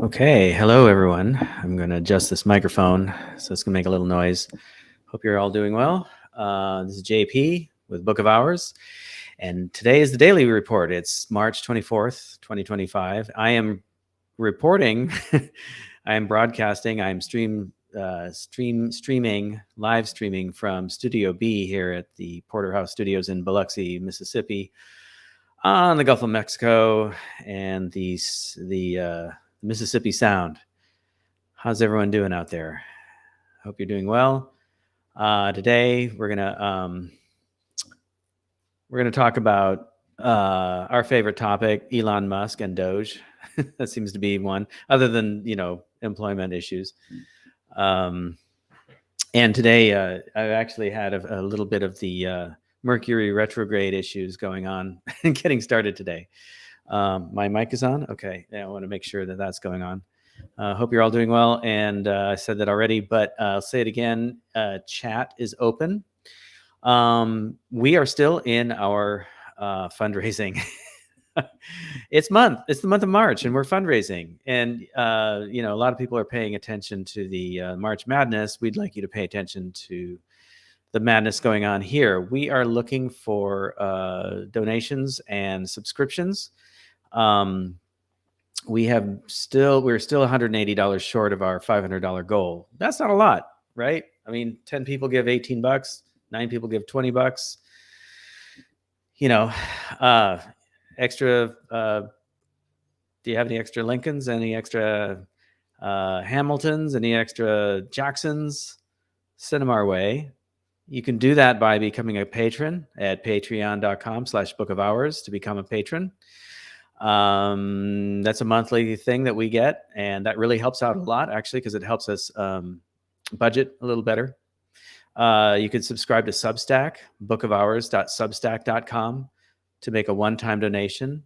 Okay, hello everyone. I'm going to adjust this microphone so it's going to make a little noise. Hope you're all doing well. This is JP with Book of Hours, and today is the daily report. It's March 24th, 2025. I am reporting, I am broadcasting, I'm live streaming from Studio B here at the Porterhouse Studios in Biloxi, Mississippi, on the Gulf of Mexico and the Mississippi Sound. How's everyone doing out there? Hope you're doing well. Today we're gonna talk about our favorite topic, Elon Musk and DOGE. That seems to be one, other than employment issues. And today I actually had a little bit of the Mercury retrograde issues going on and getting started today. My mic is on. Okay. Yeah, I want to make sure that that's going on. Hope you're all doing well. And I said that already, but I'll say it again. Chat is open. We are still in our fundraising. It's the month of March, and we're fundraising. And a lot of people are paying attention to the March Madness. We'd like you to pay attention to the madness going on here. We are looking for donations and subscriptions. We're still $180 short of our $500 goal. That's not a lot, right? I mean, 10 people give $18, 9 people give $20. Extra. Do you have any extra Lincolns? Any extra Hamiltons? Any extra Jacksons? Send them our way. You can do that by becoming a patron at patreon.com/bookofhours to become a patron. That's a monthly thing that we get, and that really helps out a lot, actually, because it helps us budget a little better. You can subscribe to Substack, bookofours.substack.com, to make a one-time donation,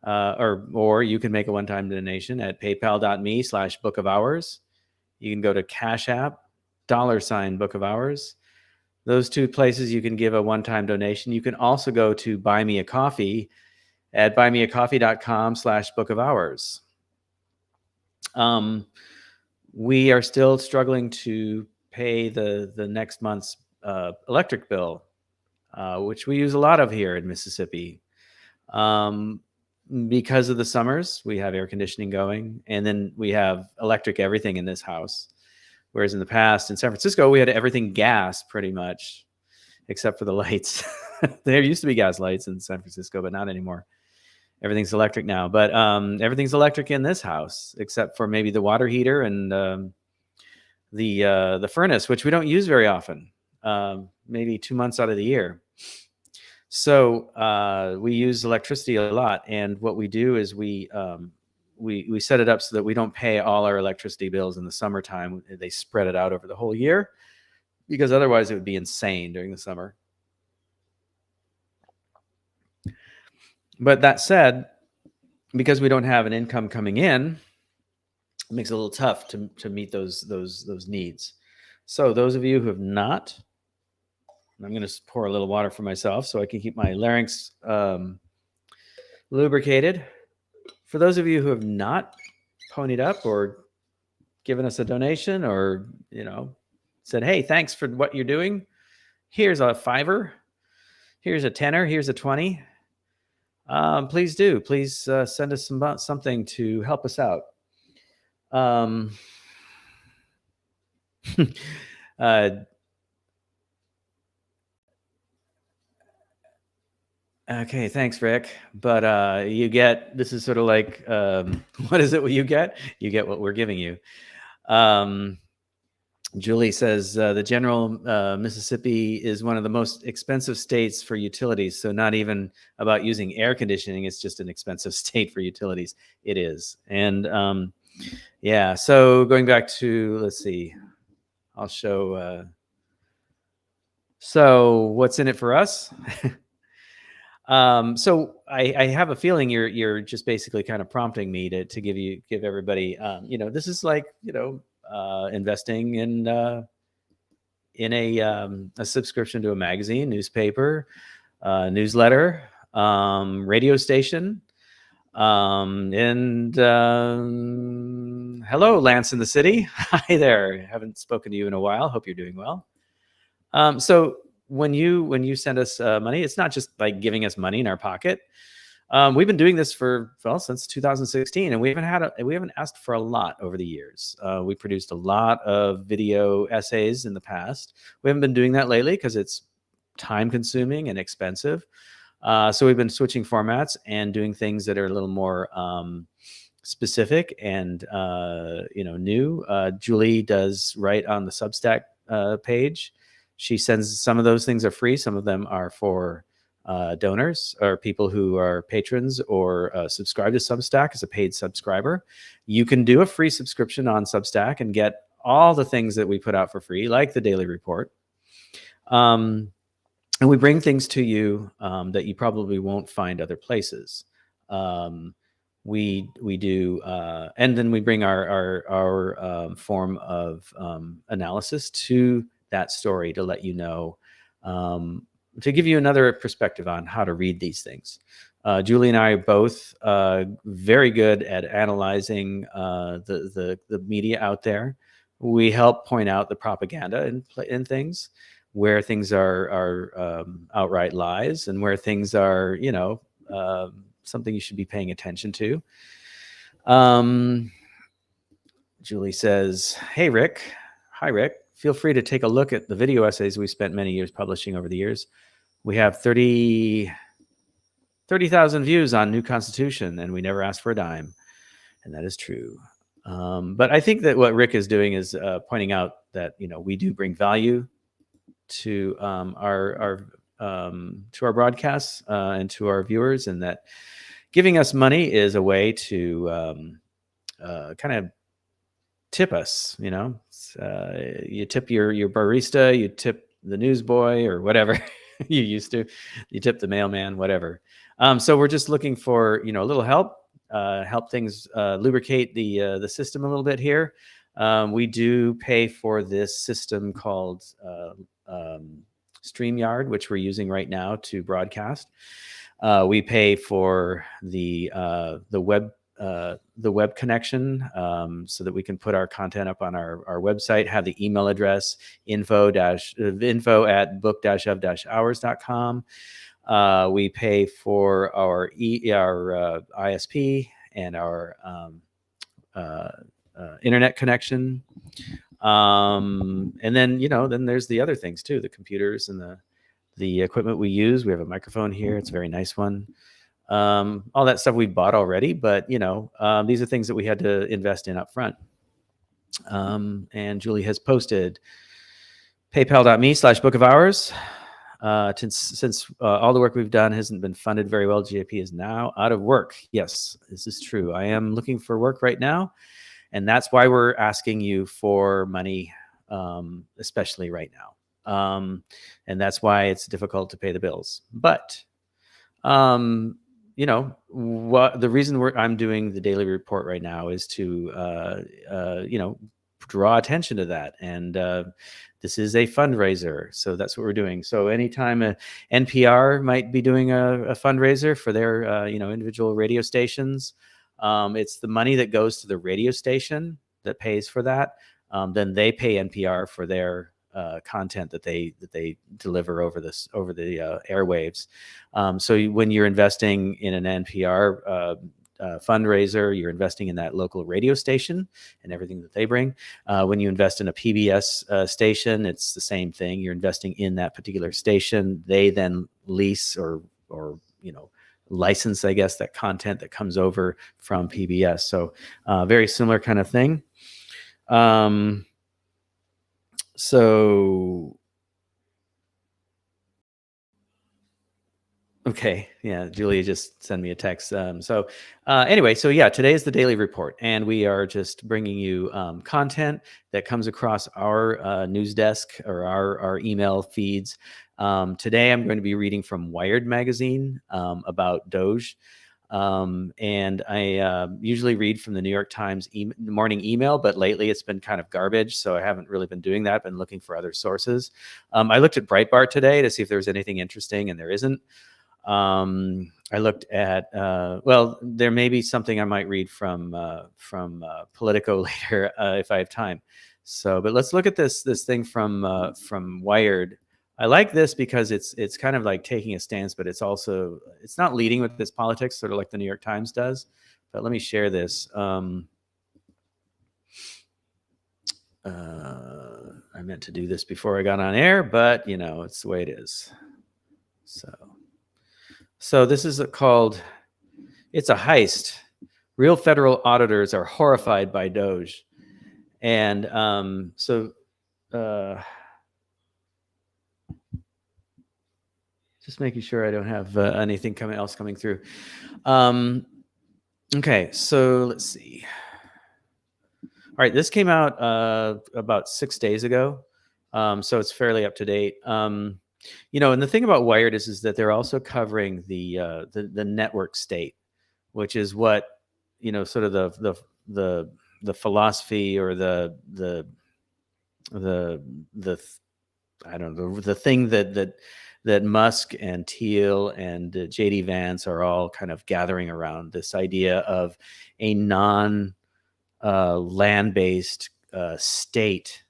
or you can make a one-time donation at paypal.me/bookofhours. You can go to CashApp, $bookofhours. Those two places you can give a one-time donation. You can also go to Buy Me a Coffee at buymeacoffee.com/bookofhours. We are still struggling to pay the next month's electric bill, which we use a lot of here in Mississippi. Because of the summers, we have air conditioning going, and then we have electric everything in this house. Whereas in the past in San Francisco, we had everything gas pretty much, except for the lights. There used to be gas lights in San Francisco, but not anymore. Everything's electric now. But everything's electric in this house, except for maybe the water heater and the furnace, which we don't use very often, maybe 2 months out of the year. So we use electricity a lot. And what we do is we set it up so that we don't pay all our electricity bills in the summertime. They spread it out over the whole year, because otherwise it would be insane during the summer. But that said, because we don't have an income coming in, it makes it a little tough to meet those needs. So those of you who have not, I'm going to pour a little water for myself so I can keep my larynx lubricated. For those of you who have not ponied up or given us a donation, or said, hey, thanks for what you're doing, here's a $5, here's a $10, here's a $20. Please send us something to help us out. Okay, thanks, Rick. But this is sort of like, what is it what you get? You get what we're giving you. Julie says, the general Mississippi is one of the most expensive states for utilities. So not even about using air conditioning. It's just an expensive state for utilities. It is. And yeah, so going back to, let's see, I'll show. So what's in it for us? So I have a feeling you're just basically kind of prompting me to give everybody, this is like, investing in a subscription to a magazine, newspaper, newsletter, radio station, and Hello, Lance in the city. Hi there. Haven't spoken to you in a while. Hope you're doing well. So when you send us money, it's not just like giving us money in our pocket. We've been doing this since 2016, and we haven't asked for a lot over the years. We produced a lot of video essays in the past. We haven't been doing that lately because it's time consuming and expensive. So we've been switching formats and doing things that are a little more specific and new. Julie does write on the Substack page. She sends some of those things are free. Some of them are for donors or people who are patrons or subscribe to Substack as a paid subscriber. You can do a free subscription on Substack and get all the things that we put out for free, like the daily report. And we bring things to you that you probably won't find other places. We do, and then we bring our form of analysis to that story to let you know, to give you another perspective on how to read these things. Julie and I are both very good at analyzing the media out there. We help point out the propaganda in things, where things are outright lies and where things are, something you should be paying attention to. Julie says, "Hey, Rick." Hi, Rick. Feel free to take a look at the video essays we spent many years publishing over the years. We have 30,000 views on New Constitution, and we never asked for a dime. And that is true. But I think that what Rick is doing is pointing out that, we do bring value to our broadcasts and to our viewers, and that giving us money is a way to kind of tip us. You tip your barista, you tip the newsboy or whatever you used to, you tip the mailman, whatever. So we're just looking for a little help things lubricate the system a little bit here. We do pay for this system called StreamYard, which we're using right now to broadcast. We pay for the web connection so that we can put our content up on our website, have the email address info@book-of-hours.com. We pay for our ISP and our internet connection. And then, then there's the other things too, the computers and the equipment we use. We have a microphone here. It's a very nice one. All that stuff we bought already, but these are things that we had to invest in up front. And Julie has posted paypal.me/bookofhours. Since all the work we've done hasn't been funded very well, GAP is now out of work. Yes, this is true. I am looking for work right now, and that's why we're asking you for money, especially right now. And that's why it's difficult to pay the bills. But the reason I'm doing the daily report right now is to draw attention to that. And this is a fundraiser, so that's what we're doing. So anytime NPR might be doing a fundraiser for their individual radio stations, it's the money that goes to the radio station that pays for that. Then they pay NPR for their content that they deliver over the airwaves. So when you're investing in an NPR fundraiser, you're investing in that local radio station and everything that they bring. When you invest in a PBS station, it's the same thing. You're investing in that particular station. They then lease or license, I guess, that content that comes over from PBS. So very similar kind of thing. Okay. Yeah. Julia just sent me a text. Anyway, today is the daily report, and we are just bringing you content that comes across our news desk or our email feeds. Today, I'm going to be reading from Wired magazine about DOGE. And I usually read from the New York Times morning email, but lately it's been kind of garbage, so I haven't really been doing that. I've been looking for other sources. I looked at Breitbart today to see if there was anything interesting, and there isn't. I looked at, well, there may be something I might read from Politico later if I have time. So, but let's look at this thing from Wired. I like this because it's kind of like taking a stance, but it's not leading with this politics, sort of like the New York Times does. But let me share this. I meant to do this before I got on air, but it's the way it is. So this is called, it's a heist. Real federal auditors are horrified by DOGE. And just making sure I don't have anything else coming through. Okay, so let's see. All right, this came out about 6 days ago, so it's fairly up to date. And the thing about Wired is that they're also covering the network state, which is what sort of the philosophy or the I don't know, the thing that Musk and Thiel and JD Vance are all kind of gathering around, this idea of a land-based state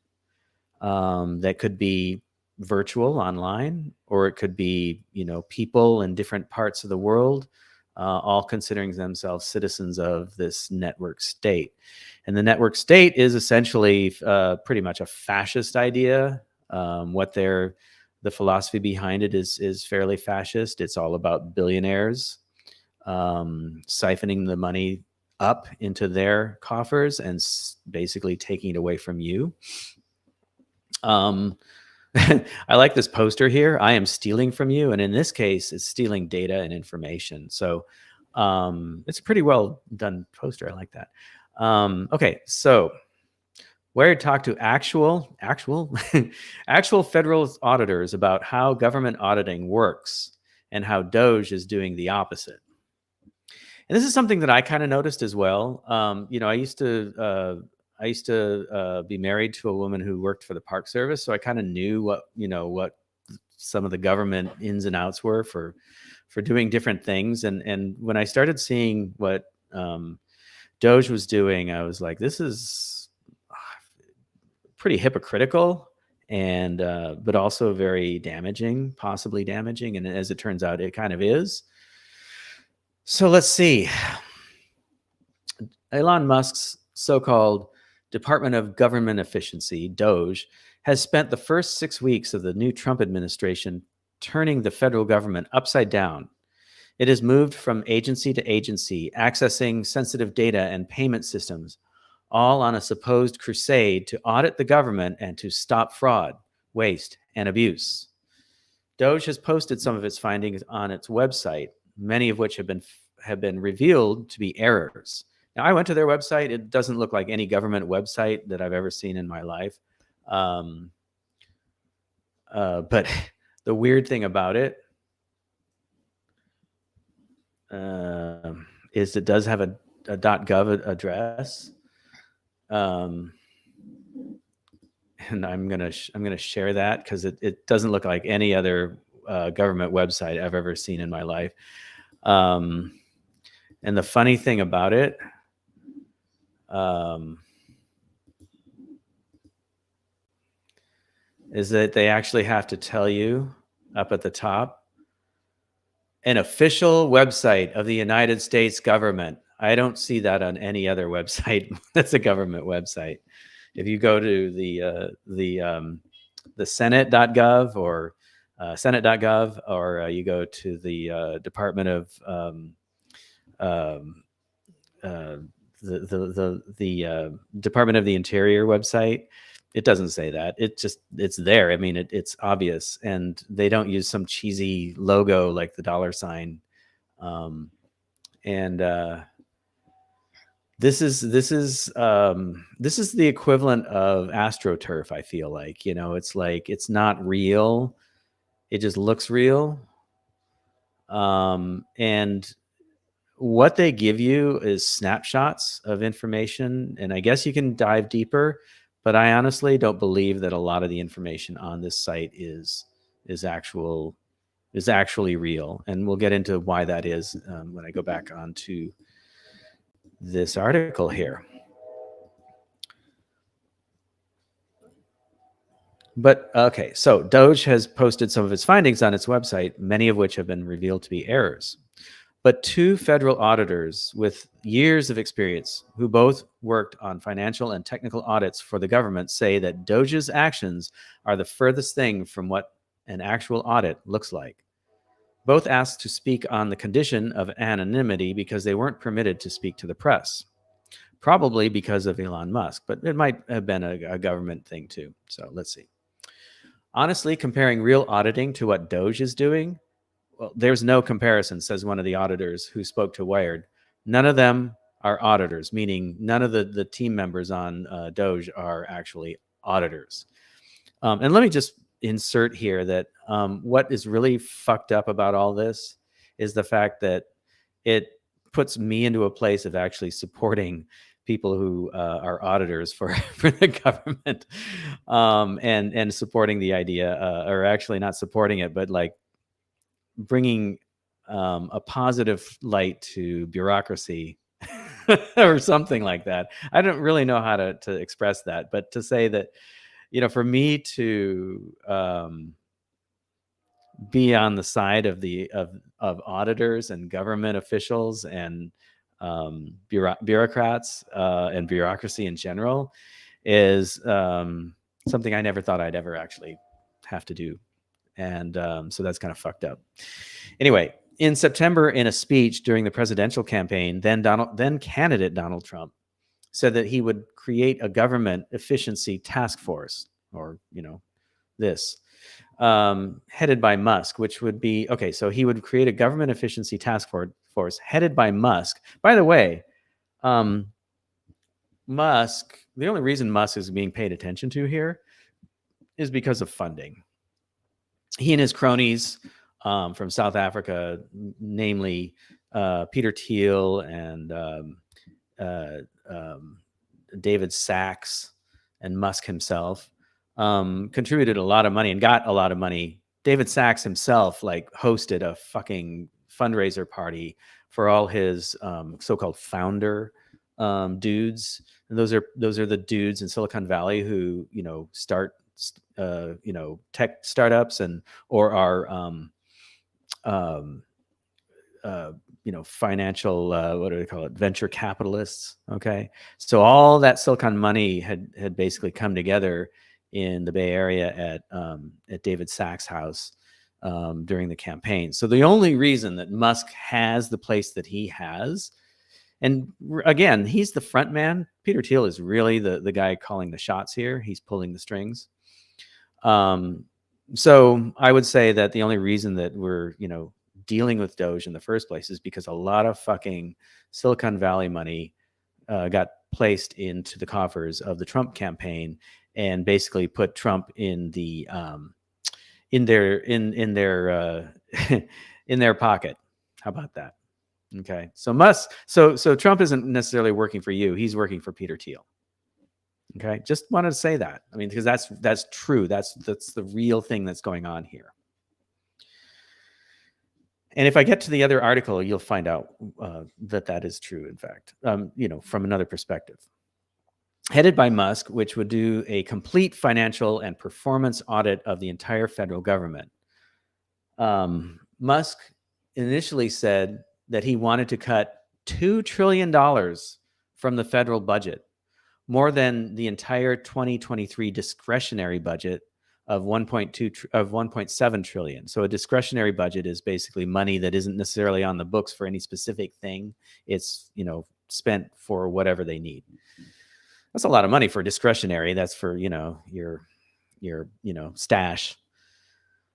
that could be virtual online, or it could be people in different parts of the world, all considering themselves citizens of this network state. And the network state is essentially pretty much a fascist idea. The philosophy behind it is fairly fascist. It's all about billionaires siphoning the money up into their coffers and basically taking it away from you. I like this poster here. I am stealing from you. And in this case, it's stealing data and information. So it's a pretty well done poster. I like that. Okay, so where to talk to actual federal auditors about how government auditing works and how DOGE is doing the opposite. And this is something that I kind of noticed as well. I used to be married to a woman who worked for the Park Service, so I kind of knew what some of the government ins and outs were for doing different things. And when I started seeing what DOGE was doing, I was like, this is pretty hypocritical and but also very damaging, possibly damaging. And as it turns out, it kind of is. So let's see. Elon Musk's so-called Department of Government Efficiency, DOGE, has spent the first 6 weeks of the new Trump administration turning the federal government upside down. It has moved from agency to agency, accessing sensitive data and payment systems, all on a supposed crusade to audit the government and to stop fraud, waste, and abuse. DOGE has posted some of its findings on its website, many of which have been revealed to be errors. Now, I went to their website. It doesn't look like any government website that I've ever seen in my life. But the weird thing about it is it does have a .gov address. And I'm gonna share that because it doesn't look like any other government website I've ever seen in my life. And the funny thing about it, is that they actually have to tell you up at the top, an official website of the United States government. I don't see that on any other website that's a government website. If you go to the Senate.gov or Senate.gov, or you go to the Department of the Department of the Interior website, it doesn't say that. It's there. I mean, it's obvious, and they don't use some cheesy logo like the $sign. This is the equivalent of AstroTurf. I feel like, it's like, it's not real. It just looks real. And what they give you is snapshots of information, and I guess you can dive deeper, but I honestly don't believe that a lot of the information on this site is actual is actually real. And we'll get into why that is when I go back onto this article here. But okay, so DOGE has posted some of its findings on its website, many of which have been revealed to be errors. But two federal auditors with years of experience, who both worked on financial and technical audits for the government, say that DOGE's actions are the furthest thing from what an actual audit looks like. Both asked to speak on the condition of anonymity because they weren't permitted to speak to the press, probably because of Elon Musk, but it might have been a government thing too. So let's see. Honestly, comparing real auditing to what DOGE is doing, well, there's no comparison, says one of the auditors who spoke to Wired. None of them are auditors, meaning none of the team members on DOGE are actually auditors. And let me just insert here that what is really fucked up about all this is the fact that it puts me into a place of actually supporting people who are auditors for the government, and supporting the idea, or actually not supporting it, but like bringing a positive light to bureaucracy or something like that. I don't really know how to express that, but to say that, for me to be on the side of of auditors and government officials and bureaucrats and bureaucracy in general is something I never thought I'd ever actually have to do. And so that's kind of fucked up. Anyway, in September, in a speech during the presidential campaign, then candidate Donald Trump said that he would create a government efficiency task force, or this, headed by Musk, which would be okay. So he would create a government efficiency task force headed by Musk. By the way, Musk. The only reason Musk is being paid attention to here is because of funding. He and his cronies from South Africa, namely Peter Thiel and David Sachs and Musk himself, contributed a lot of money and got a lot of money. David Sachs himself hosted a fucking fundraiser party for all his so-called founder dudes. And those are the dudes in Silicon Valley who start tech startups or are financial what do they call it, venture capitalists. Okay, so all that Silicon money had basically come together in the Bay Area at David Sachs' house during the campaign. So the only reason that Musk has the place that he has, and again, he's the front man. Peter Thiel is really the guy calling the shots here. He's pulling the strings. So I would say that the only reason that we're, dealing with DOGE in the first place is because a lot of fucking Silicon Valley money got placed into the coffers of the Trump campaign and basically put Trump in the in their in their pocket. How about that? Okay. So Trump isn't necessarily working for you. He's working for Peter Thiel. Okay. Just wanted to say that. I mean, because that's true. That's the real thing that's going on here. And if I get to the other article, you'll find out that is true, in fact, from another perspective. Headed by Musk, which would do a complete financial and performance audit of the entire federal government. Musk initially said that he wanted to cut $2 trillion from the federal budget, more than the entire 2023 discretionary budget of 1.7 trillion. So a discretionary budget is basically money that isn't necessarily on the books for any specific thing. It's, spent for whatever they need. That's a lot of money for discretionary. That's for, your stash.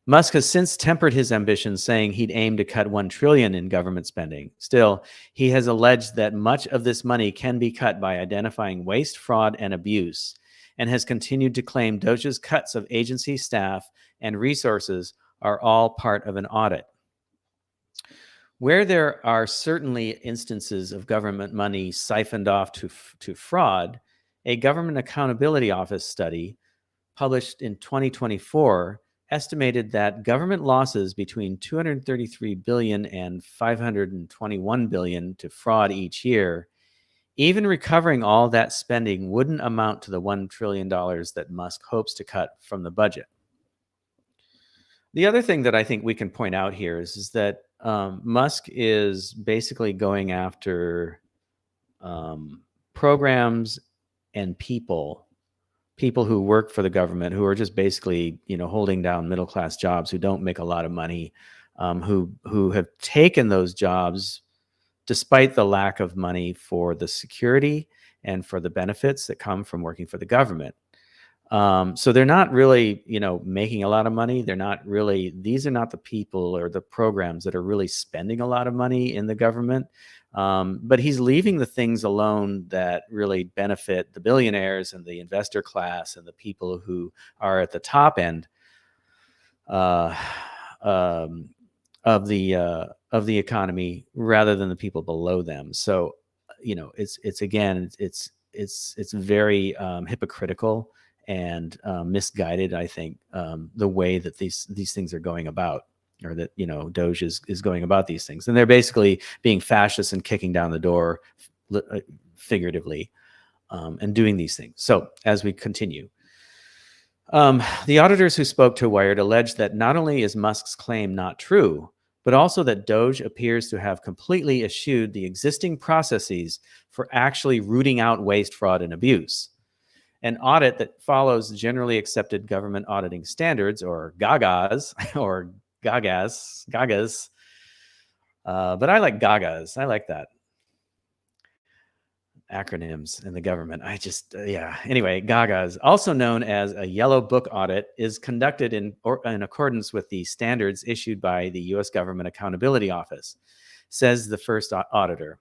Musk has since tempered his ambitions, saying he'd aim to cut 1 trillion in government spending. Still, he has alleged that much of this money can be cut by identifying waste, fraud, and abuse, and has continued to claim DOGE's cuts of agency staff and resources are all part of an audit. Where there are certainly instances of government money siphoned off to fraud, a Government Accountability Office study published in 2024 estimated that government losses between 233 billion and 521 billion to fraud each year, even recovering all that spending wouldn't amount to the $1 trillion that Musk hopes to cut from the budget. The other thing that I think we can point out here is that Musk is basically going after programs and people who work for the government, who are just basically, holding down middle-class jobs, who don't make a lot of money, who have taken those jobs despite the lack of money for the security and for the benefits that come from working for the government. So they're not really, making a lot of money. These are not the people or the programs that are really spending a lot of money in the government. But he's leaving the things alone that really benefit the billionaires and the investor class and the people who are at the top end of the economy, rather than the people below them. So, it's very hypocritical and misguided, I think, the way that these things are going about, or that DOGE is going about these things, and they're basically being fascist and kicking down the door, figuratively, and doing these things. So as we continue, the auditors who spoke to Wired alleged that not only is Musk's claim not true, but also that DOGE appears to have completely eschewed the existing processes for actually rooting out waste, fraud, and abuse. An audit that follows generally accepted government auditing standards, or GAGAs, or Gagas. But I like Gagas. I like that. Acronyms in the government. Anyway, GAGAs, also known as a yellow book audit, is conducted in accordance with the standards issued by the U.S. Government Accountability Office, says the first auditor.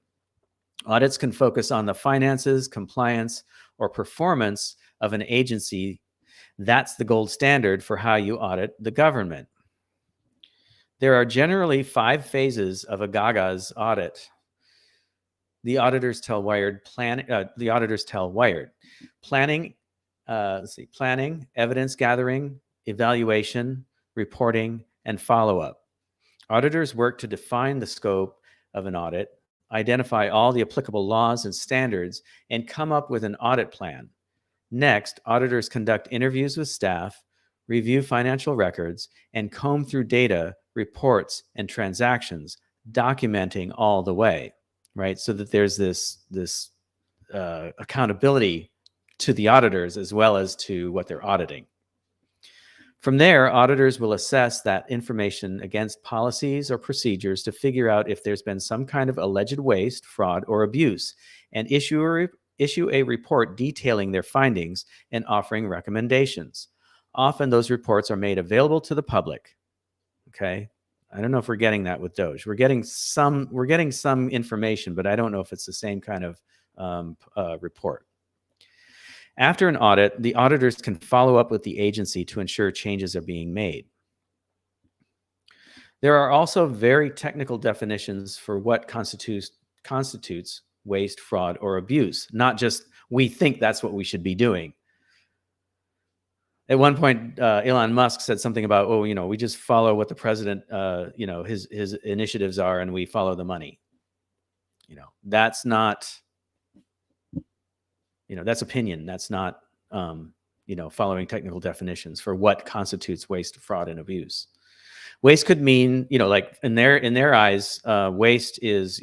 Audits can focus on the finances, compliance, or performance of an agency. That's the gold standard for how you audit the government. There are generally 5 phases of a GAGA's audit. The auditors tell Wired. Planning, evidence gathering, evaluation, reporting, and follow-up. Auditors work to define the scope of an audit, identify all the applicable laws and standards, and come up with an audit plan. Next, auditors conduct interviews with staff, review financial records, and comb through data, reports, and transactions, documenting all the way, right? So that there's this accountability to the auditors as well as to what they're auditing. From there, auditors will assess that information against policies or procedures to figure out if there's been some kind of alleged waste, fraud, or abuse, and issue a report detailing their findings and offering recommendations. Often those reports are made available to the public. Okay. I don't know if we're getting that with DOGE. We're getting some information, but I don't know if it's the same kind of report. After an audit, the auditors can follow up with the agency to ensure changes are being made. There are also very technical definitions for what constitutes waste, fraud, or abuse, not just we think that's what we should be doing. At one point, Elon Musk said something about, we just follow what the president, his initiatives are, and we follow the money. That's not, that's opinion. That's not, following technical definitions for what constitutes waste, fraud, and abuse. Waste could mean, like in their eyes, waste is,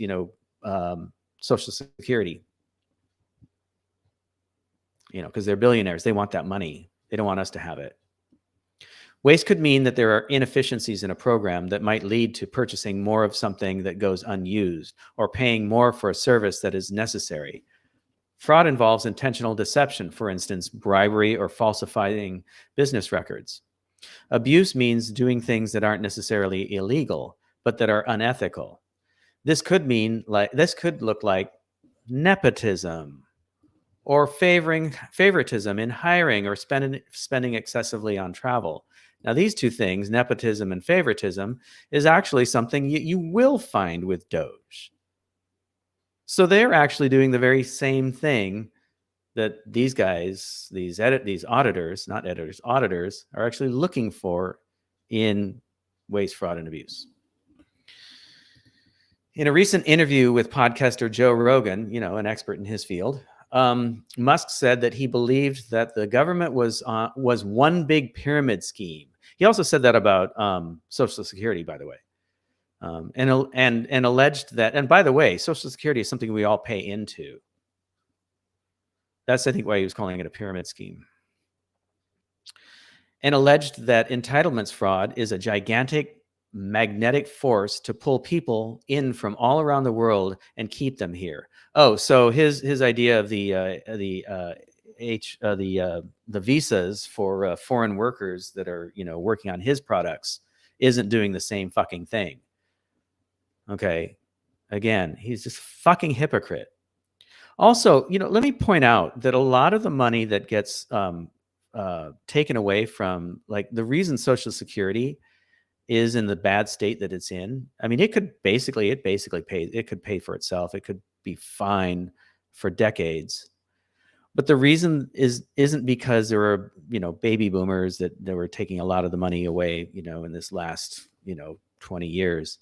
Social Security. Because they're billionaires, they want that money. They don't want us to have it. Waste could mean that there are inefficiencies in a program that might lead to purchasing more of something that goes unused, or paying more for a service that is necessary. Fraud involves intentional deception, for instance, bribery or falsifying business records. Abuse means doing things that aren't necessarily illegal, but that are unethical. This could look like nepotism, or favoritism in hiring, or spending excessively on travel. Now, these two things, nepotism and favoritism, is actually something you will find with DOGE. So they're actually doing the very same thing that these guys, these auditors, not editors, auditors, are actually looking for in waste, fraud, and abuse. In a recent interview with podcaster Joe Rogan, an expert in his field, Musk said that he believed that the government was one big pyramid scheme. He also said that about Social Security, by the way, and alleged that. And by the way, Social Security is something we all pay into. That's, I think, why he was calling it a pyramid scheme. And alleged that entitlements fraud is a gigantic magnetic force to pull people in from all around the world and keep them here. Oh, so his idea of the visas for foreign workers that are working on his products isn't doing the same fucking thing. Okay, again, he's just fucking hypocrite. Also, let me point out that a lot of the money that gets taken away from, like, the reason Social Security is in the bad state that it's in. I mean, it could basically pay for itself. It could be fine for decades. But the reason isn't because there were, baby boomers that were taking a lot of the money away, in this last, 20 years.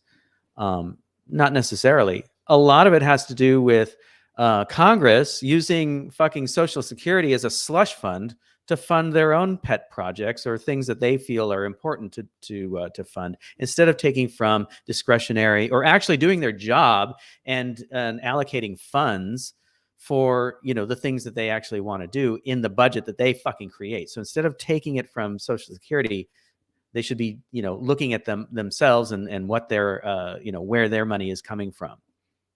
Not necessarily. A lot of it has to do with Congress using fucking Social Security as a slush fund to fund their own pet projects or things that they feel are important to fund, instead of taking from discretionary or actually doing their job and allocating funds for the things that they actually want to do in the budget that they fucking create. So instead of taking it from Social Security, they should be looking at themselves and what their where their money is coming from.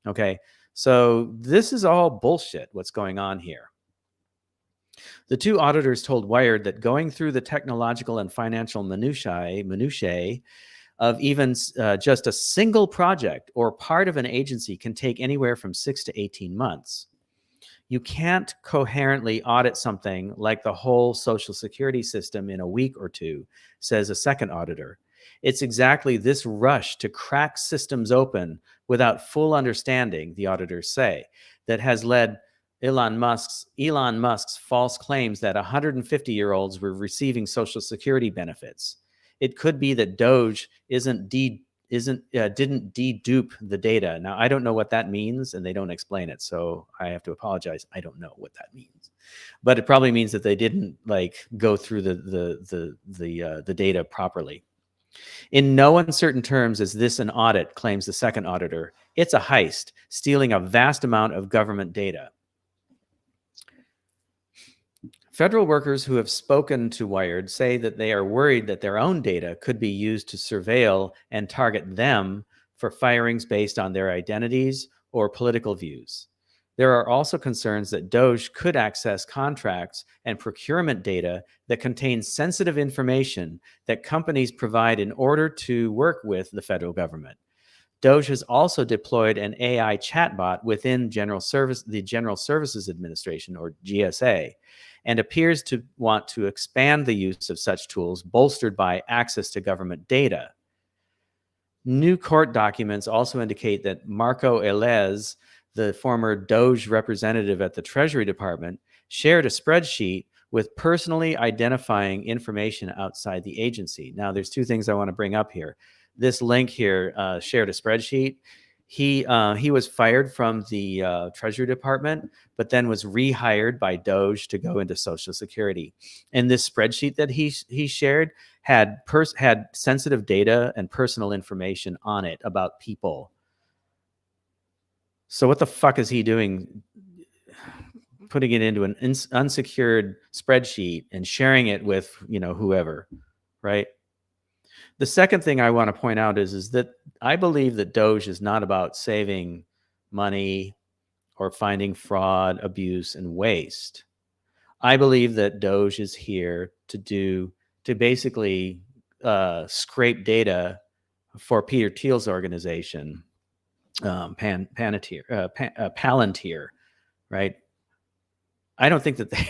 Okay, so this is all bullshit. What's going on here? The two auditors told Wired that going through the technological and financial minutiae of even just a single project or part of an agency can take anywhere from 6 to 18 months. You can't coherently audit something like the whole Social Security system in a week or two, says a second auditor. It's exactly this rush to crack systems open without full understanding, the auditors say, that has led Elon Musk's false claims that 150-year-olds were receiving Social Security benefits. It could be that DOGE didn't dedupe the data. Now, I don't know what that means, and they don't explain it, so I have to apologize. I don't know what that means, but it probably means that they didn't go through the data properly. In no uncertain terms is this an audit, claims the second auditor. It's a heist, stealing a vast amount of government data. Federal workers who have spoken to Wired say that they are worried that their own data could be used to surveil and target them for firings based on their identities or political views. There are also concerns that DOGE could access contracts and procurement data that contain sensitive information that companies provide in order to work with the federal government. DOGE has also deployed an AI chatbot within the General Services Administration, or GSA, and appears to want to expand the use of such tools, bolstered by access to government data. New court documents also indicate that Marco Elez, the former DOGE representative at the Treasury Department, shared a spreadsheet with personally identifying information outside the agency. Now, there's two things I want to bring up here. This link here shared a spreadsheet. He was fired from the Treasury Department, but then was rehired by DOGE to go into Social Security. And this spreadsheet that he shared had sensitive data and personal information on it about people. So what the fuck is he doing, putting it into an unsecured spreadsheet and sharing it with whoever, right? The second thing I want to point out is that I believe that DOGE is not about saving money or finding fraud, abuse, and waste. I believe that DOGE is here to basically scrape data for Peter Thiel's organization, Palantir, right? I don't think that they,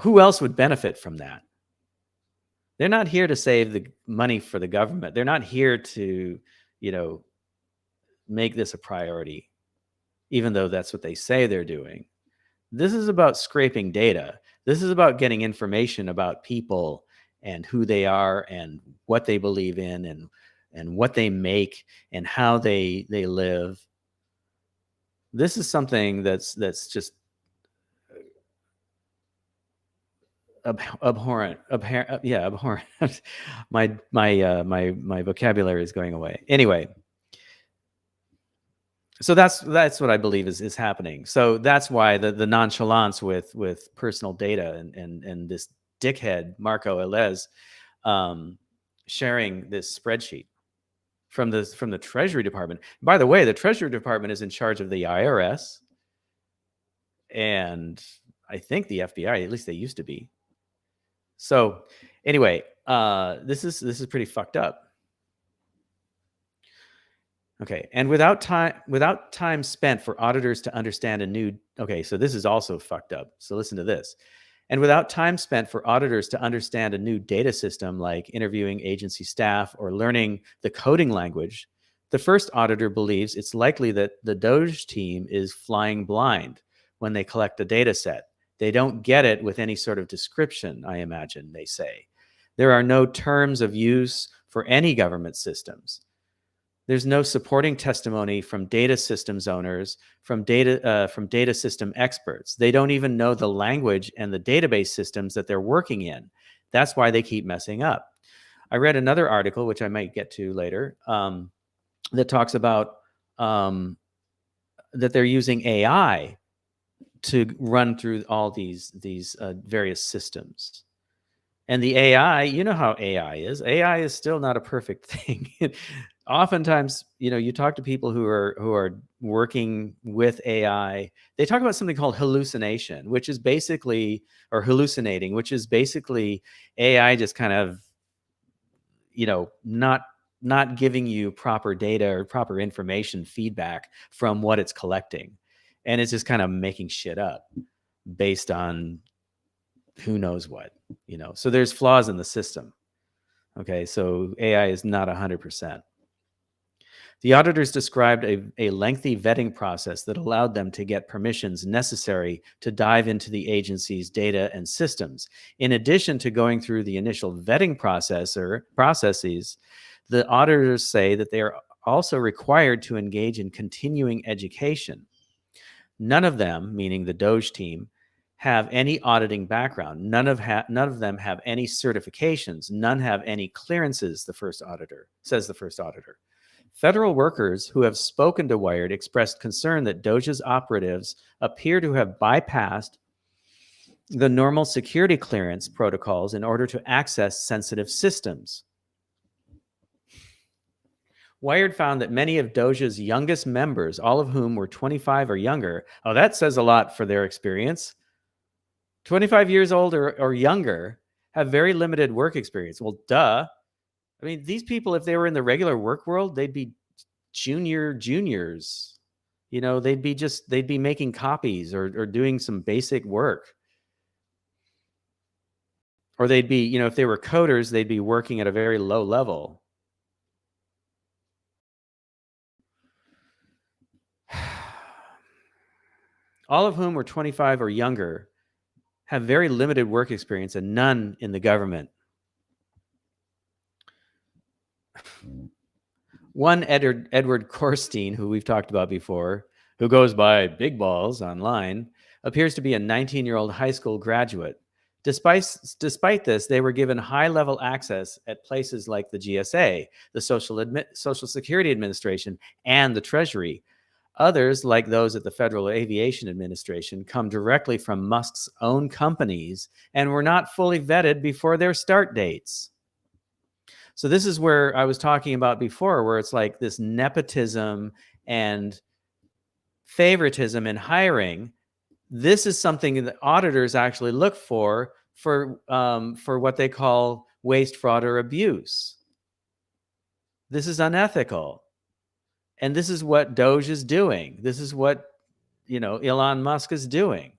who else would benefit from that? They're not here to save the money for the government. They're not here to, make this a priority, even though that's what they say they're doing. This is about scraping data. This is about getting information about people and who they are and what they believe in and what they make and how they live. This is something that's just abhorrent. Abhorrent. My vocabulary is going away. Anyway, so that's what I believe is happening. So that's why the nonchalance with personal data and this dickhead Marco Elez sharing this spreadsheet from the Treasury Department. By the way, the Treasury Department is in charge of the IRS and I think the FBI. At least they used to be. So anyway, this is pretty fucked up. Okay, and without time spent for auditors to understand a new. Okay, so this is also fucked up. So listen to this. And without time spent for auditors to understand a new data system like interviewing agency staff or learning the coding language, the first auditor believes it's likely that the DOGE team is flying blind when they collect a data set. They don't get it with any sort of description, I imagine, they say. There are no terms of use for any government systems. There's no supporting testimony from data systems owners, from data system experts. They don't even know the language and the database systems that they're working in. That's why they keep messing up. I read another article, which I might get to later, that talks about that they're using AI to run through all these various systems. And the AI, you know how AI is. AI is still not a perfect thing. Oftentimes, you talk to people who are working with AI. They talk about something called hallucination, which is basically, or hallucinating, which is basically AI just kind of, not giving you proper data or proper information feedback from what it's collecting, and it's just kind of making shit up based on who knows what. So there's flaws in the system. Okay, so AI is not 100%. The auditors described a lengthy vetting process that allowed them to get permissions necessary to dive into the agency's data and systems. In addition to going through the initial vetting processes, the auditors say that they are also required to engage in continuing education. None of them, meaning the DOGE team, have any auditing background. None of them have any certifications. None have any clearances, says the first auditor. Federal workers who have spoken to Wired expressed concern that DOGE's operatives appear to have bypassed the normal security clearance protocols in order to access sensitive systems. Wired found that many of DOGE's youngest members, all of whom were 25 or younger, that says a lot for their experience. 25 years old or younger have very limited work experience. Well, duh. I mean, these people, if they were in the regular work world, they'd be juniors. They'd be making copies or doing some basic work. Or they'd be, if they were coders, they'd be working at a very low level. All of whom were 25 or younger have very limited work experience and none in the government. One Edward Korstein, who we've talked about before, who goes by Big Balls online, appears to be a 19-year-old high school graduate. Despite this, they were given high-level access at places like the GSA, the Social Security Administration, and the Treasury. Others, like those at the Federal Aviation Administration, come directly from Musk's own companies and were not fully vetted before their start dates. So this is where I was talking about before, where it's like this nepotism and favoritism in hiring. This is something that auditors actually look for what they call waste, fraud, or abuse. This is unethical. And this is what DOGE is doing. This is what, Elon Musk is doing.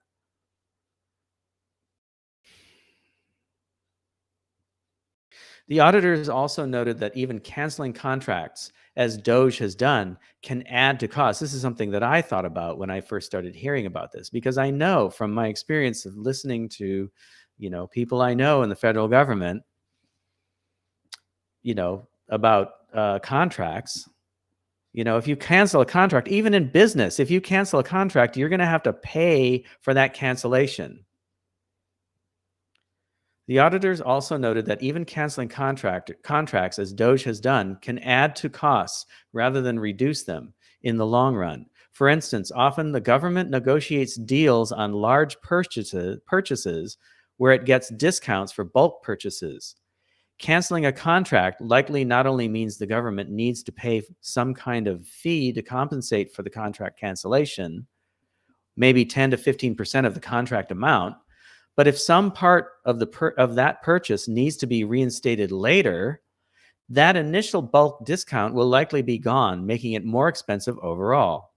The auditors also noted that even canceling contracts, as DOGE has done, can add to costs. This is something that I thought about when I first started hearing about this, because I know from my experience of listening to, people I know in the federal government, about contracts. If you cancel a contract, even in business, if you cancel a contract, you're going to have to pay for that cancellation. The auditors also noted that even canceling contracts, as DOGE has done, can add to costs rather than reduce them in the long run. For instance, often the government negotiates deals on large purchases where it gets discounts for bulk purchases. Canceling a contract likely not only means the government needs to pay some kind of fee to compensate for the contract cancellation, maybe 10 to 15% of the contract amount, but if some part of that purchase needs to be reinstated later, that initial bulk discount will likely be gone, making it more expensive overall.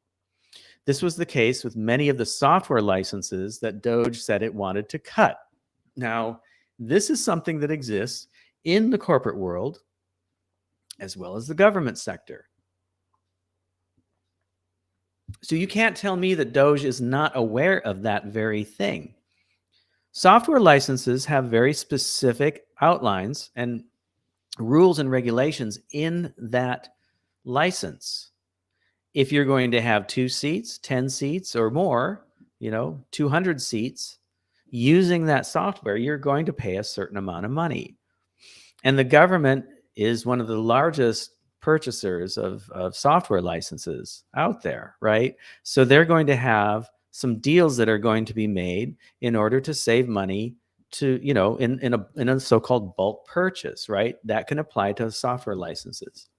This was the case with many of the software licenses that DOGE said it wanted to cut. Now, this is something that exists in the corporate world as well as the government sector. So you can't tell me that DOGE is not aware of that very thing. Software licenses have very specific outlines and rules and regulations in that license. If you're going to have 2 seats, 10 seats or more, 200 seats using that software, you're going to pay a certain amount of money. And the government is one of the largest purchasers of software licenses out there, right? So they're going to have some deals that are going to be made in order to save money to, in a so-called bulk purchase, right? That can apply to software licenses.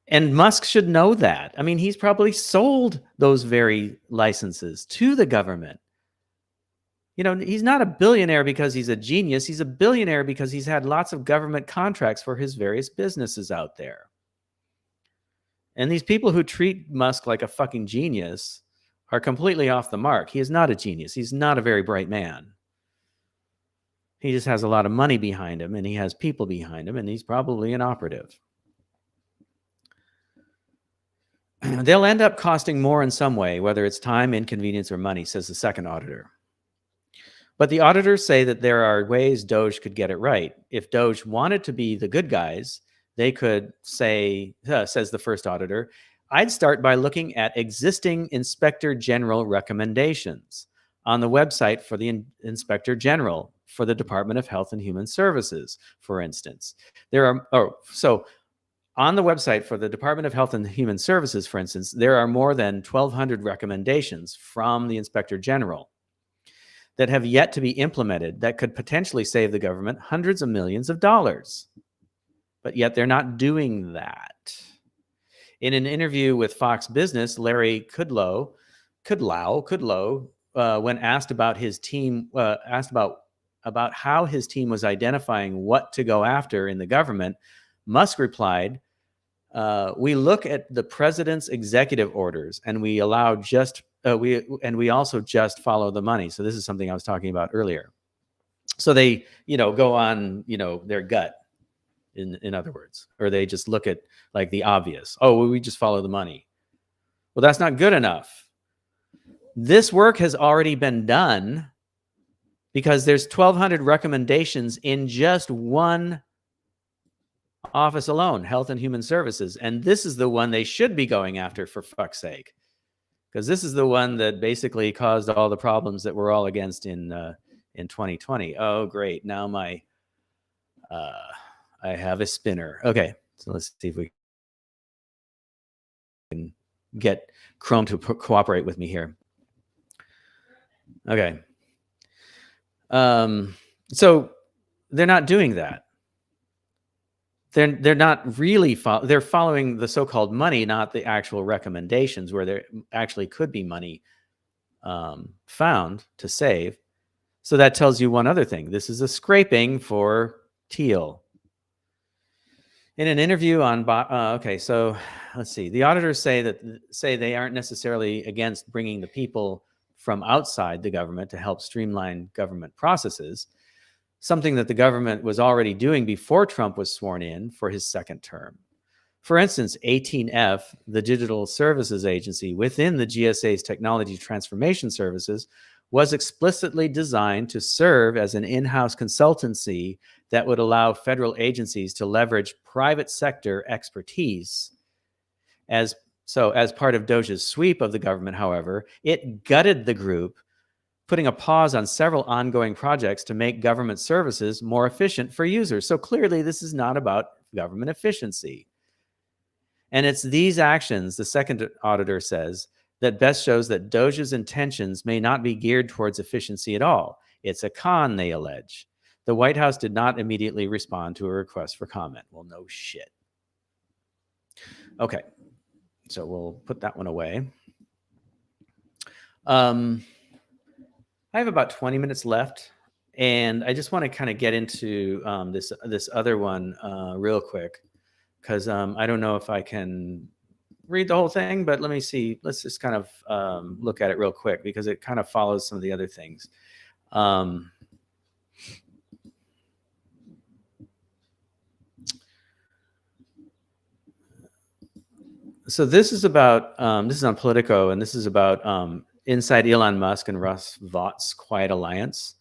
And Musk should know that. I mean, he's probably sold those very licenses to the government. He's not a billionaire because he's a genius. He's a billionaire because he's had lots of government contracts for his various businesses out there. And these people who treat Musk like a fucking genius are completely off the mark. He is not a genius. He's not a very bright man. He just has a lot of money behind him, and he has people behind him, and he's probably an operative. They'll end up costing more in some way, whether it's time, inconvenience, or money, says the second auditor. But the auditors say that there are ways DOGE could get it right. If DOGE wanted to be the good guys, they could say, says the first auditor, I'd start by looking at existing Inspector General recommendations on the website for the Inspector General for the Department of Health and Human Services, for instance. On the website for the Department of Health and Human Services, for instance, there are more than 1,200 recommendations from the Inspector General that have yet to be implemented that could potentially save the government hundreds of millions of dollars. But yet they're not doing that. In an interview with Fox Business, Larry Kudlow, when asked about his team, about how his team was identifying what to go after in the government, Musk replied, "We look at the president's executive orders, and we allow we also just follow the money." So this is something I was talking about earlier. So they, go on, their gut, in other words, or they just look at like the obvious. Oh, well, we just follow the money. Well, that's not good enough. This work has already been done because there's 1,200 recommendations in just one office alone, Health and Human Services. And this is the one they should be going after, for fuck's sake. Because this is the one that basically caused all the problems that we're all against in 2020. Oh, great. Now I have a spinner. Okay, so let's see if we can get Chrome to cooperate with me here. Okay. So they're not doing that. They're not really they're following the so-called money, not the actual recommendations, where there actually could be money found to save. So that tells you one other thing. This is a scraping for Thiel. In an interview on okay, so let's see. The auditors say they aren't necessarily against bringing the people from outside the government to help streamline government processes, something that the government was already doing before Trump was sworn in for his second term. For instance, 18F, the digital services agency within the GSA's technology transformation services, was explicitly designed to serve as an in-house consultancy that would allow federal agencies to leverage private sector expertise. As part of DOGE's sweep of the government, however, it gutted the group, putting a pause on several ongoing projects to make government services more efficient for users. So clearly, this is not about government efficiency. And it's these actions, the second auditor says, that best shows that DOGE's intentions may not be geared towards efficiency at all. It's a con, they allege. The White House did not immediately respond to a request for comment. Well, no shit. Okay, so we'll put that one away. I have about 20 minutes left, and I just want to kind of get into this other one real quick, because I don't know if I can read the whole thing, but let me see. Let's just kind of look at it real quick, because it kind of follows some of the other things. So this is about, this is on Politico, and this is about inside Elon Musk and Russ Vought's quiet alliance.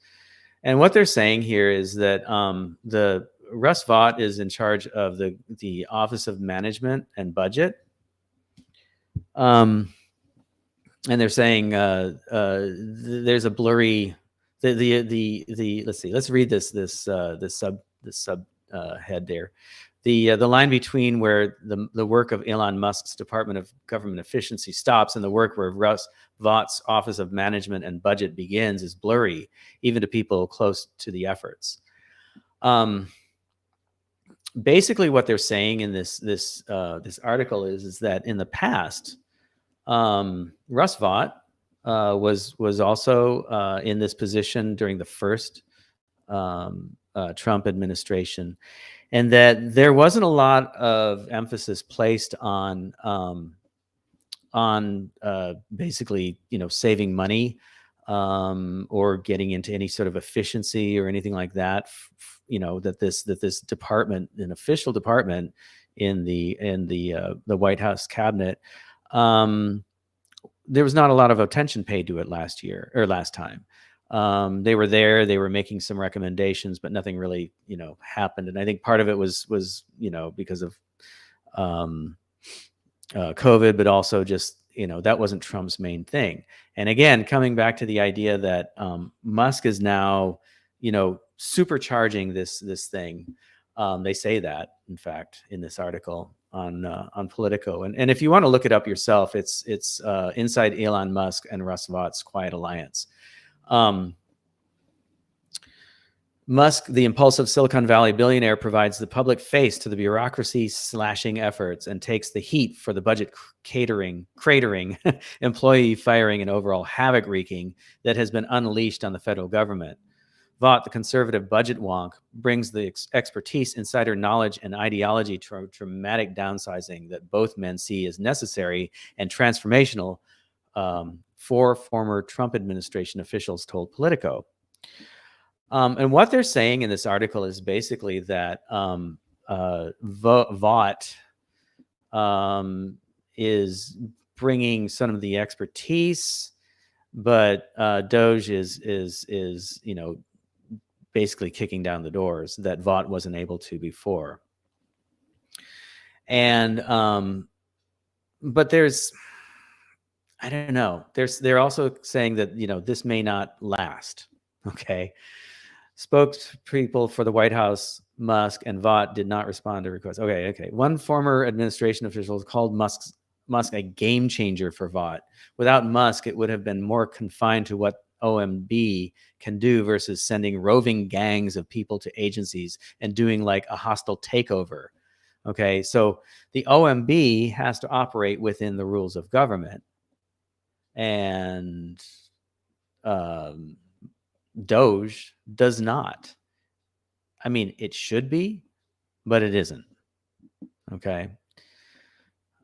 And what they're saying here is that the Russ Vought is in charge of the Office of Management and Budget. And they're saying there's a blurry, let's see, let's read this sub head there. The line between where the work of Elon Musk's Department of Government Efficiency stops and the work where Russ Vought's Office of Management and Budget begins is blurry, even to people close to the efforts. Basically, what they're saying in this article is that in the past, Russ Vought was also in this position during the first Trump administration, and that there wasn't a lot of emphasis placed on basically, saving money or getting into any sort of efficiency or anything like that. That this department, an official department in the White House cabinet, there was not a lot of attention paid to it last time. They were there, they were making some recommendations, but nothing really, happened. And I think part of it was because of COVID, but also just, that wasn't Trump's main thing. And again, coming back to the idea that Musk is now, supercharging this thing. They say that, in fact, in this article on Politico. And if you want to look it up yourself, it's inside Elon Musk and Russ Vought's quiet alliance. Musk, the impulsive Silicon Valley billionaire, provides the public face to the bureaucracy slashing efforts and takes the heat for the budget cratering, employee firing, and overall havoc wreaking that has been unleashed on the federal government. Vought, the conservative budget wonk, brings the expertise, insider knowledge, and ideology to a dramatic downsizing that both men see as necessary and transformational, for former Trump administration officials told Politico. And what they're saying in this article is basically that Vought is bringing some of the expertise, but DOGE is basically kicking down the doors that Vought wasn't able to before. And but I don't know. They're also saying that this may not last. Okay. Spokespeople for the White House, Musk, and Vought did not respond to requests. Okay. One former administration official called Musk a game changer for Vought. Without Musk, it would have been more confined to what OMB can do versus sending roving gangs of people to agencies and doing like a hostile takeover. Okay, so the OMB has to operate within the rules of government, and DOGE does not. I mean, it should be, but it isn't. Okay.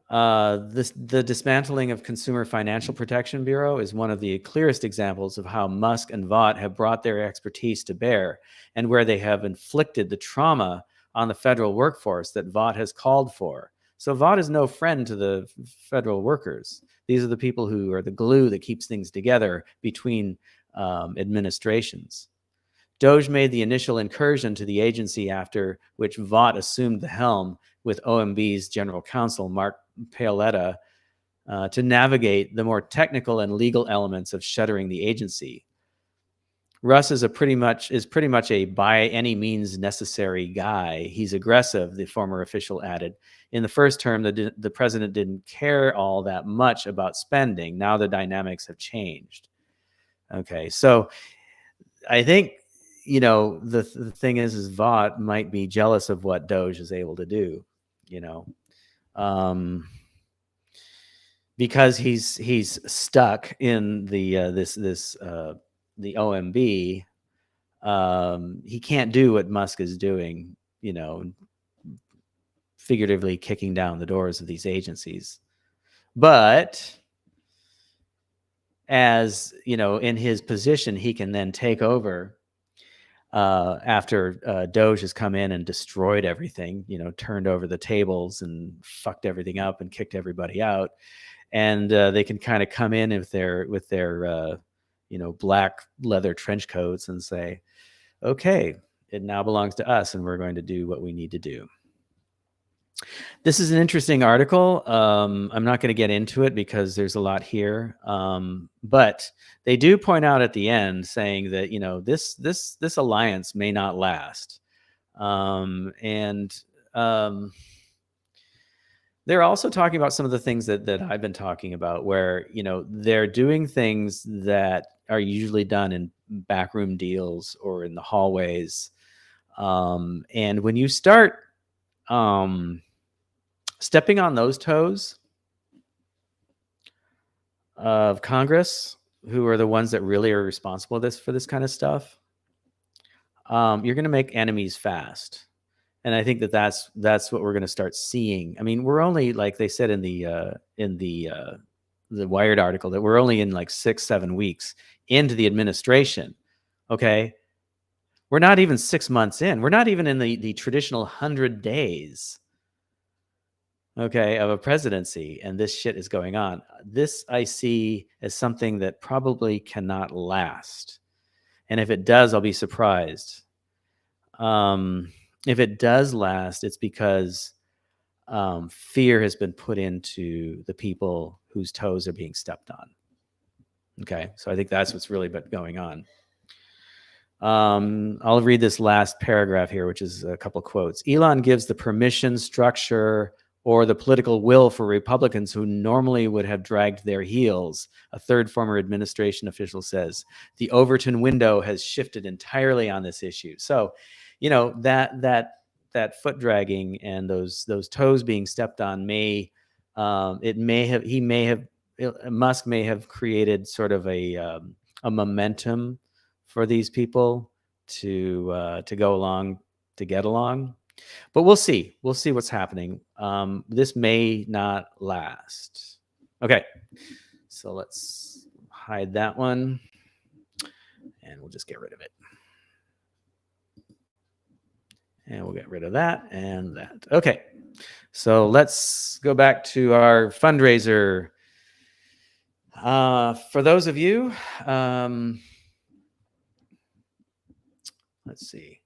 The dismantling of Consumer Financial Protection Bureau is one of the clearest examples of how Musk and Vought have brought their expertise to bear, and where they have inflicted the trauma on the federal workforce that Vought has called for. So Vought is no friend to the federal workers. These are the people who are the glue that keeps things together between administrations. DOGE made the initial incursion to the agency, after which Vought assumed the helm with OMB's general counsel, Mark Paoletta, to navigate the more technical and legal elements of shuttering the agency. Russ is pretty much a by any means necessary guy. He's aggressive, the former official added. In the first term, the president didn't care all that much about spending. Now the dynamics have changed. Okay, so I think, the thing is Vought might be jealous of what DOGE is able to do, because he's stuck in the the OMB. He can't do what Musk is doing, figuratively kicking down the doors of these agencies. But as in his position, he can then take over after DOGE has come in and destroyed everything, turned over the tables and fucked everything up and kicked everybody out. And they can kind of come in with their black leather trench coats and say, okay, it now belongs to us, and we're going to do what we need to do. This is an interesting article. I'm not going to get into it because there's a lot here. But they do point out at the end, saying that, this alliance may not last. They're also talking about some of the things that I've been talking about, where, they're doing things that are usually done in backroom deals or in the hallways. And when you start stepping on those toes of Congress, who are the ones that really are responsible for this kind of stuff, you're going to make enemies fast. And I think that's what we're going to start seeing. I mean, we're only, like they said in the Wired article, that we're only in like 6-7 weeks into the administration. Okay. We're not even 6 months in. We're not even in the traditional 100 days, okay, of a presidency, and this shit is going on. This I see as something that probably cannot last. And if it does, I'll be surprised. If it does last, it's because fear has been put into the people whose toes are being stepped on. Okay, so I think that's what's really been going on. I'll read this last paragraph here, which is a couple quotes. Elon gives the permission, structure, or the political will for Republicans who normally would have dragged their heels, a third former administration official says. The Overton window has shifted entirely on this issue. So, that foot dragging and those toes being stepped on Musk may have created sort of a momentum for these people to go along, to get along. But we'll see what's happening. This may not last. Okay, so let's hide that one, and we'll just get rid of it. And we'll get rid of that and that. Okay, so let's go back to our fundraiser. For those of you, let's see.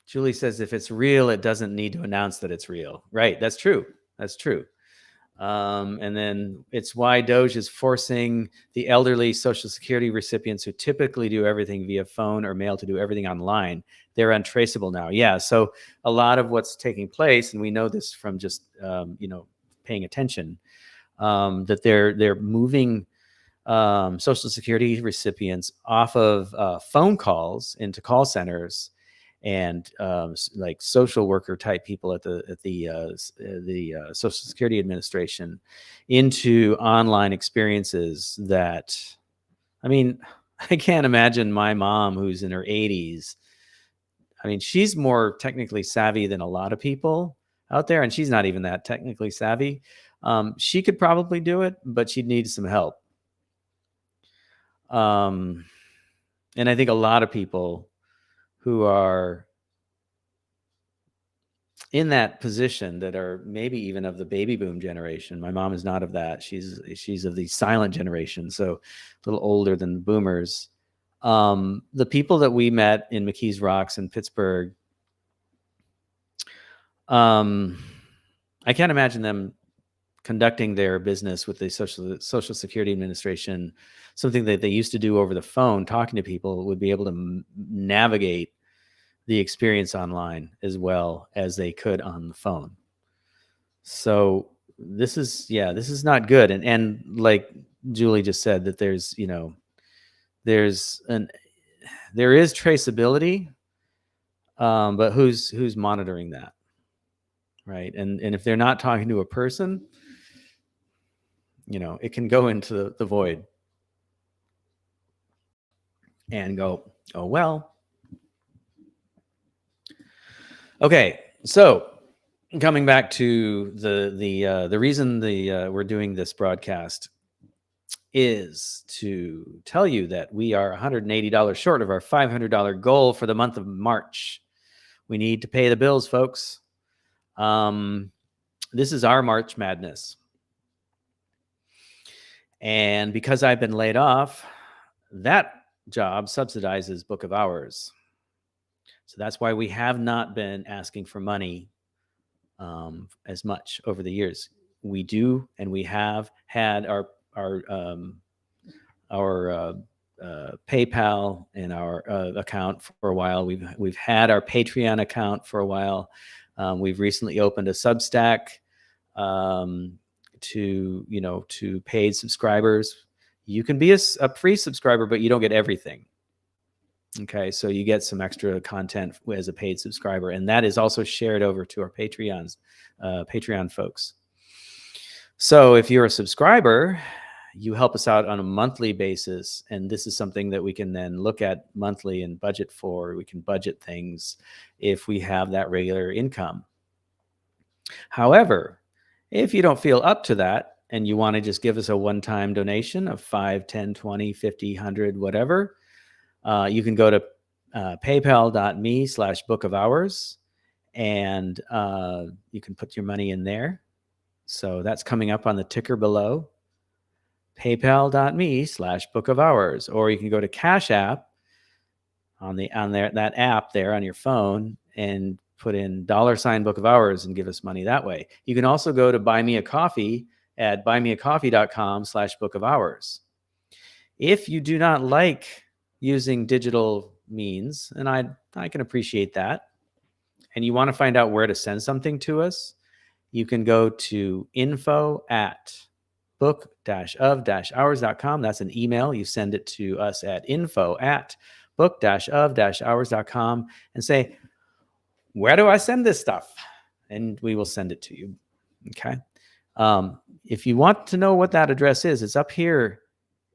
Julie says, if it's real, it doesn't need to announce that it's real. Right, that's true. And then it's why DOGE is forcing the elderly Social Security recipients who typically do everything via phone or mail to do everything online. They're untraceable now. Yeah, so a lot of what's taking place, and we know this from just paying attention, that they're moving Social Security recipients off of phone calls into call centers and like social worker type people at the Social Security Administration into online experiences that, I mean, I can't imagine my mom, who's in her 80s. I mean, she's more technically savvy than a lot of people out there, and she's not even that technically savvy. She could probably do it, but she'd need some help. And I think a lot of people who are in that position that are maybe even of the baby boom generation. My mom is not of that. She's of the silent generation, so a little older than boomers. The people that we met in McKees Rocks in Pittsburgh, I can't imagine them conducting their business with the Social Security Administration, something that they used to do over the phone, talking to people, would be able to navigate the experience online as well as they could on the phone. So this is not good. And like Julie just said, that there is traceability, but who's monitoring that, right? And if they're not talking to a person, it can go into the void and go, oh well. Okay, so coming back to the reason we're doing this broadcast is to tell you that we are $180 short of our $500 goal for the month of March. We need to pay the bills, folks. This is our March Madness. And because I've been laid off, that job subsidizes Book of Hours. So that's why we have not been asking for money as much over the years. We do, and we have had our PayPal and our account for a while. We've had our Patreon account for a while. We've recently opened a Substack to paid subscribers. You can be a free subscriber, but you don't get everything. Okay, so you get some extra content as a paid subscriber, and that is also shared over to our Patreon folks. So if you're a subscriber, you help us out on a monthly basis, and this is something that we can then look at monthly and budget for. We can budget things if we have that regular income. However, if you don't feel up to that and you want to just give us a one-time donation of $5, $10, $20, $50, $100, whatever, you can go to paypal.me/bookofhours, and you can put your money in there. So that's coming up on the ticker below, paypal.me/bookofhours, or you can go to CashApp on that app there on your phone and put in $ Book of Hours and give us money that way. You can also go to buy me a coffee at buymeacoffee.com/bookofhours. If you do not like using digital means, and I can appreciate that, and you want to find out where to send something to us, you can go to info@book-of-hours.com. That's an email. You send it to us at info@book-of-hours.com and say, where do I send this stuff? And we will send it to you. Okay. If you want to know what that address is, it's up here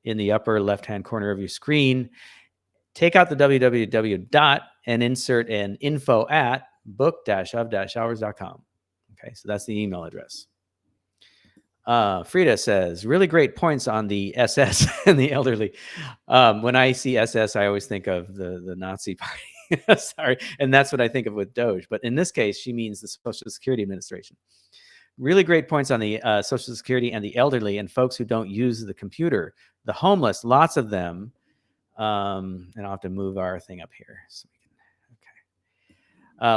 in the upper left-hand corner of your screen. Take out the www. And insert an info@book-of-hours.com. Okay, so that's the email address. Frida says, really great points on the SS and the elderly. When I see SS, I always think of the Nazi party. Sorry. And that's what I think of with DOGE. But in this case, she means the Social Security Administration. Really great points on the Social Security and the elderly and folks who don't use the computer. The homeless, lots of them. And I'll have to move our thing up here. So we can, okay.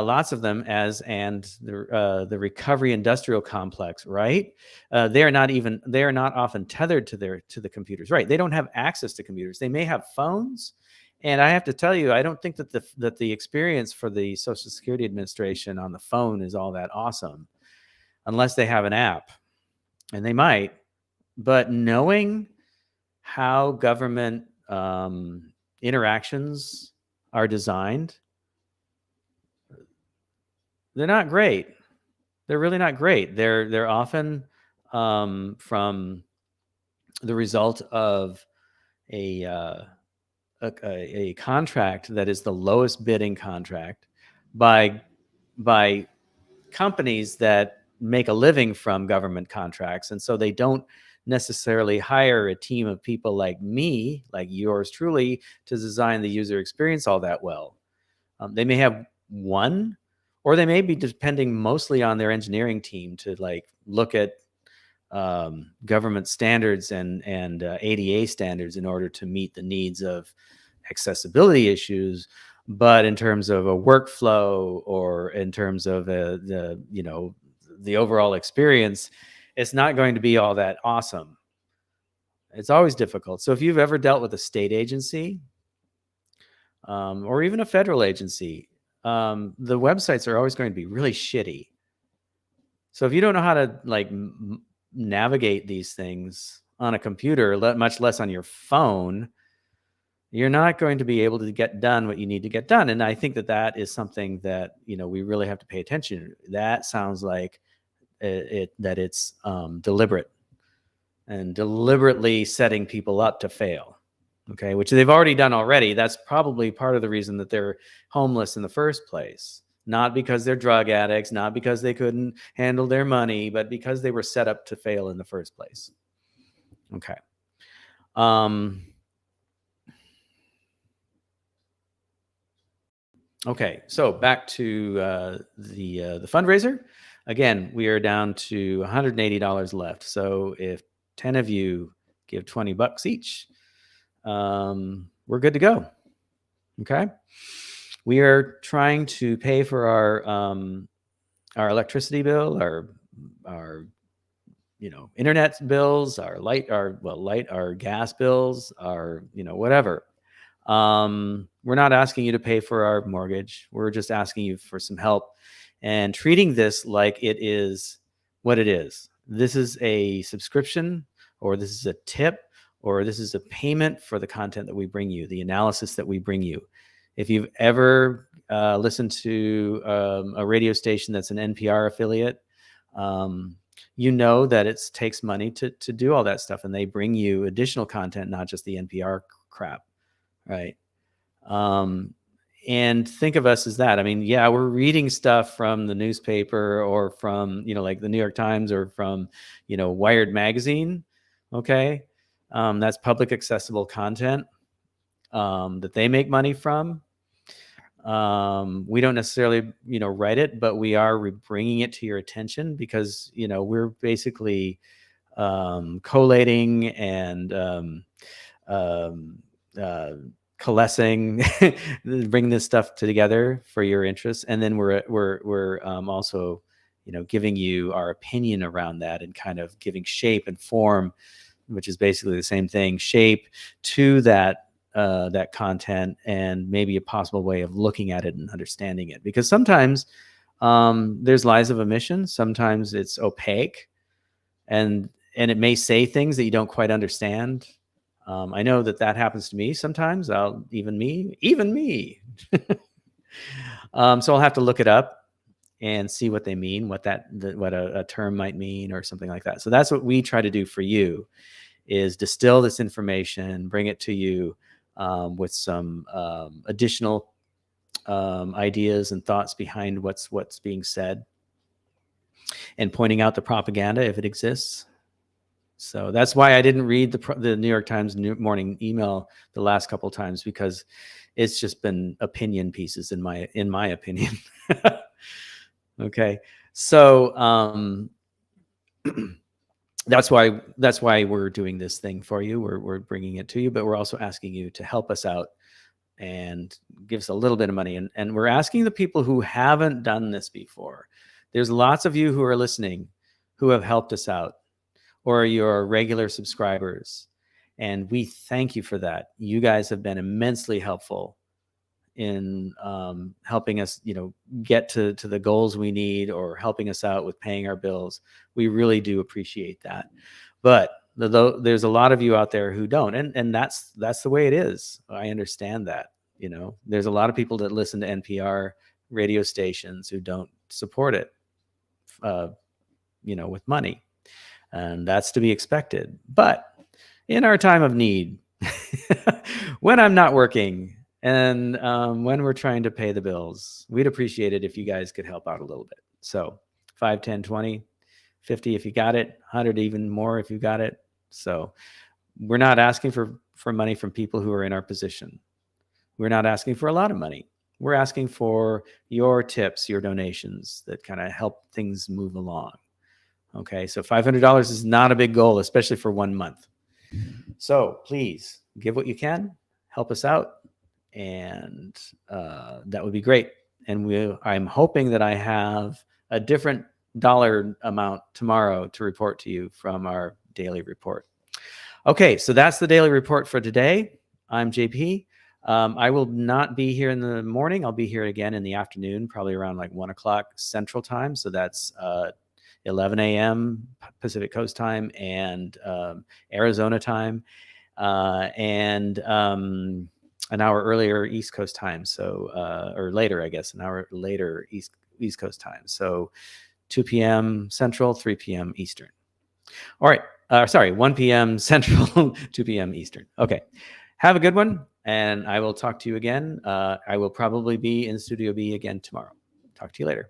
Lots of them and the recovery industrial complex, right? They are not often tethered to the computers, right? They don't have access to computers. They may have phones. And I have to tell you, I don't think that the experience for the Social Security Administration on the phone is all that awesome, unless they have an app, and they might. But knowing how government interactions are designed, they're not great. They're really not great. They're often from the result of a contract that is the lowest bidding contract by companies that make a living from government contracts, and so they don't necessarily hire a team of people like me, like yours truly, to design the user experience all that well. They may have one or they may be depending mostly on their engineering team to like look at government standards and ADA standards in order to meet the needs of accessibility issues. But in terms of a workflow or in terms of the overall experience, it's not going to be all that awesome. It's always difficult. So if you've ever dealt with a state agency or even a federal agency, the websites are always going to be really shitty. So if you don't know how to like navigate these things on a computer, much less on your phone, you're not going to be able to get done what you need to get done. And I think that that is something that, we really have to pay attention to. That sounds like that it's deliberate and deliberately setting people up to fail. Okay, which they've already done already. That's probably part of the reason that they're homeless in the first place. Not because they're drug addicts, not because they couldn't handle their money, but because they were set up to fail in the first place. Okay. Okay, so back to the fundraiser. Again, we are down to $180 left. So if 10 of you give $20 each, we're good to go. Okay. We are trying to pay for our electricity bill, our internet bills, our gas bills, our whatever. We're not asking you to pay for our mortgage. We're just asking you for some help and treating this like it is what it is. This is a subscription, or this is a tip, or this is a payment for the content that we bring you, the analysis that we bring you. If you've ever listened to a radio station that's an NPR affiliate, you know that it takes money to do all that stuff, and they bring you additional content, not just the NPR crap, right? And think of us as that. I mean, yeah, we're reading stuff from the newspaper or from, like the New York Times or from, Wired magazine. Okay. That's public accessible content that they make money from. We don't necessarily, write it, but we are bringing it to your attention because, we're basically collating and coalescing, bring this stuff together for your interests, and then we're also, giving you our opinion around that and kind of giving shape and form, which is basically the same thing, shape to that content and maybe a possible way of looking at it and understanding it. Because sometimes there's lies of omission, sometimes it's opaque, and it may say things that you don't quite understand. I know that happens to me sometimes. Even me. So I'll have to look it up and see what they mean, what a term might mean or something like that. So that's what we try to do for you, is distill this information, bring it to you with some additional ideas and thoughts behind what's being said, and pointing out the propaganda if it exists. So that's why I didn't read the New York Times morning email the last couple of times, because it's just been opinion pieces in my opinion. Okay, so that's why we're doing this thing for you. We're bringing it to you, but we're also asking you to help us out and give us a little bit of money. And we're asking the people who haven't done this before. There's lots of you who are listening who have helped us out, or your regular subscribers. And we thank you for that. You guys have been immensely helpful in helping us, get to the goals we need, or helping us out with paying our bills. We really do appreciate that. But there's a lot of you out there who don't, and that's the way it is. I understand that. There's a lot of people that listen to NPR radio stations who don't support it, with money. And that's to be expected. But in our time of need, when I'm not working and when we're trying to pay the bills, we'd appreciate it if you guys could help out a little bit. So 5, 10, 20, 50 if you got it, 100 even more if you got it. So we're not asking for money from people who are in our position. We're not asking for a lot of money. We're asking for your tips, your donations that kind of help things move along. Okay, so $500 is not a big goal, especially for 1 month. So please give what you can, help us out, and that would be great. And I'm hoping that I have a different dollar amount tomorrow to report to you from our daily report. Okay, so that's the daily report for today. I'm JP. I will not be here in the morning. I'll be here again in the afternoon, probably around like 1 o'clock Central Time. So that's 11 a.m. Pacific Coast Time and Arizona time, and an hour earlier East Coast time. So, or later, I guess, an hour later East Coast time. So 2 p.m. Central, 3 p.m. Eastern. All right. Sorry, 1 p.m. Central, 2 p.m. Eastern. Okay. Have a good one, and I will talk to you again. I will probably be in Studio B again tomorrow. Talk to you later.